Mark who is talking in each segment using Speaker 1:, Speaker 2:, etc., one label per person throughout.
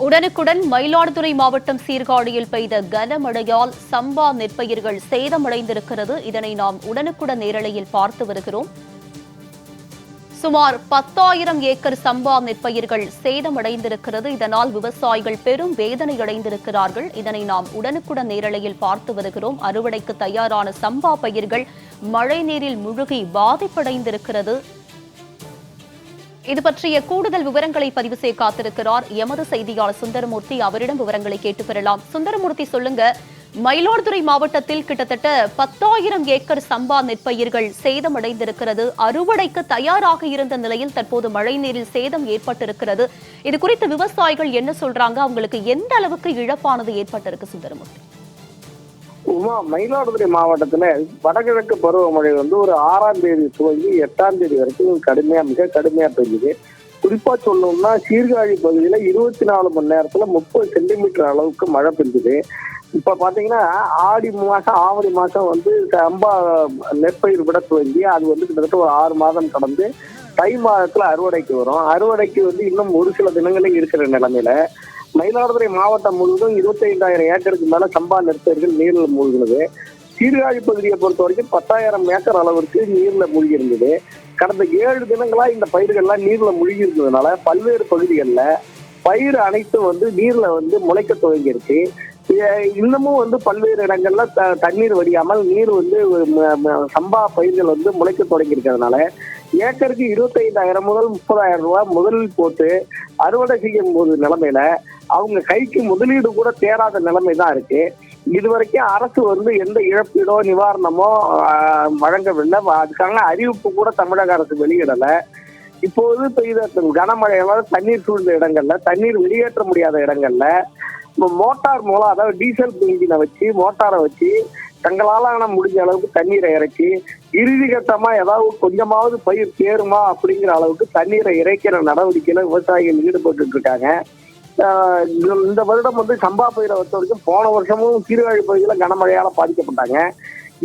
Speaker 1: உடனுக்குடன் மயிலாடுதுறை மாவட்டம் சீர்காழியில் பெய்த கனமழையால் சம்பா நெற்பயிர்கள் சேதமடைந்திருக்கிறது. இதனை நாம் உடனுக்குடன் நேரலையில் பார்த்து வருகிறோம். சுமார் 10,000 ஏக்கர் சம்பா நெற்பயிர்கள் சேதமடைந்திருக்கிறது. இதனால் விவசாயிகள் பெரும் வேதனை அடைந்திருக்கிறார்கள். இதனை நாம் உடனுக்குடன் நேரலையில் பார்த்து வருகிறோம். அறுவடைக்கு தயாரான சம்பா பயிர்கள் மழை நீரில் முழுகி பாதிப்படைந்திருக்கிறது. இது பற்றிய கூடுதல் விவரங்களை பதிவு செய்ய காத்திருக்கிறார் எமது செய்தியாளர் சுந்தரமூர்த்தி. அவரிடம் விவரங்களை கேட்டு பெறலாம். சுந்தரமூர்த்தி, சொல்லுங்க, மயிலாடுதுறை மாவட்டத்தில் கிட்டத்தட்ட 10,000 ஏக்கர் சம்பா நெற்பயிர்கள் சேதமடைந்திருக்கிறது. அறுவடைக்கு தயாராக இருந்த நிலையில் தற்போது மழை நீரில் சேதம் ஏற்பட்டிருக்கிறது. இது குறித்து விவசாயிகள் என்ன சொல்றாங்க? அவங்களுக்கு எந்த அளவுக்கு இழப்பானது ஏற்பட்டிருக்கு சுந்தரமூர்த்தி?
Speaker 2: மயிலாடுதுறை மாவட்டத்துல வடகிழக்கு பருவமழை ஒரு 6ஆம் தேதி துவங்கி 8ஆம் தேதி வரைக்கும் மிக கடுமையா பெய்யுது. குறிப்பா சொல்லணும்னா சீர்காழி பகுதியில 24 மணி நேரத்துல 30 சென்டிமீட்டர் அளவுக்கு மழை பெய்யுது. இப்ப பாத்தீங்கன்னா ஆவணி மாசம் சம்பா நெற்பயிர் விட துவங்கி அது கிட்டத்தட்ட ஒரு 6 மாதம் கடந்து தை மாதத்துல அறுவடைக்கு வரும். அறுவடைக்கு இன்னும் ஒரு சில தினங்களே இருக்கிற நிலைமையில மயிலாடுதுறை மாவட்டம் முழுவதும் 25,000 ஏக்கருக்கு மேல சம்பா நெற்பயிர்கள் நீர்ல மூழ்கினது. சீர்காழி பகுதியை பொறுத்த வரைக்கும் 10,000 ஏக்கர் அளவிற்கு நீர்ல மூழ்கி இருந்தது. கடந்த 7 தினங்களா இந்த பயிர்கள்லாம் நீர்ல மூழ்கி இருந்ததுனால பல்வேறு பகுதிகளில் பயிர் அனைத்தும் நீர்ல முளைக்க துவங்கி இருக்கு. இன்னமும் பல்வேறு இடங்கள்ல தண்ணீர் வடியாமல் நீர் சம்பா பயிர்கள் முளைக்க தொடங்கி இருக்கிறதுனால ஏக்கருக்கு 25,000 முதல் 30,000 ரூபாய் முதலில் போட்டு அறுவடை செய்யும் போது நிலைமையில அவங்க கைக்கு முதலீடு கூட தேராத நிலைமை தான் இருக்கு. இதுவரைக்கும் அரசு எந்த இழப்பீடோ நிவாரணமோ வழங்கவில்லை. அதுக்கான அறிவிப்பு கூட தமிழக அரசு வெளியிடல. இப்போது பெய்த கனமழையால் தண்ணீர் சூழ்ந்த இடங்கள்ல தண்ணீர் வெளியேற்ற முடியாத இடங்கள்ல மோட்டார் மூலம், அதாவது டீசல் இன்ஜினை வச்சு மோட்டாரை வச்சு தங்களால முடிஞ்ச அளவுக்கு தண்ணீரை இறக்கி இறுதி கட்டமா ஏதாவது கொஞ்சமாவது பயிர் தேருமா அப்படிங்கிற அளவுக்கு தண்ணீரை இறைக்கிற நடவடிக்கையில விவசாயிகள் ஈடுபட்டு இருக்காங்க. இந்த வருடம் சம்பா பயிரை பொறுத்த வரைக்கும் போன வருஷமும் சீர்காழி பகுதியில கனமழையால பாதிக்கப்பட்டாங்க.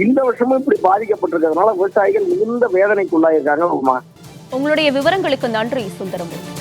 Speaker 2: இந்த வருஷமும் இப்படி பாதிக்கப்பட்டிருக்கிறதுனால விவசாயிகள் மிகுந்த வேதனைக்குள்ளாயிருக்காங்க.
Speaker 1: உங்களுடைய விவரங்களுக்கு நன்றி சுந்தரமூர்த்தி.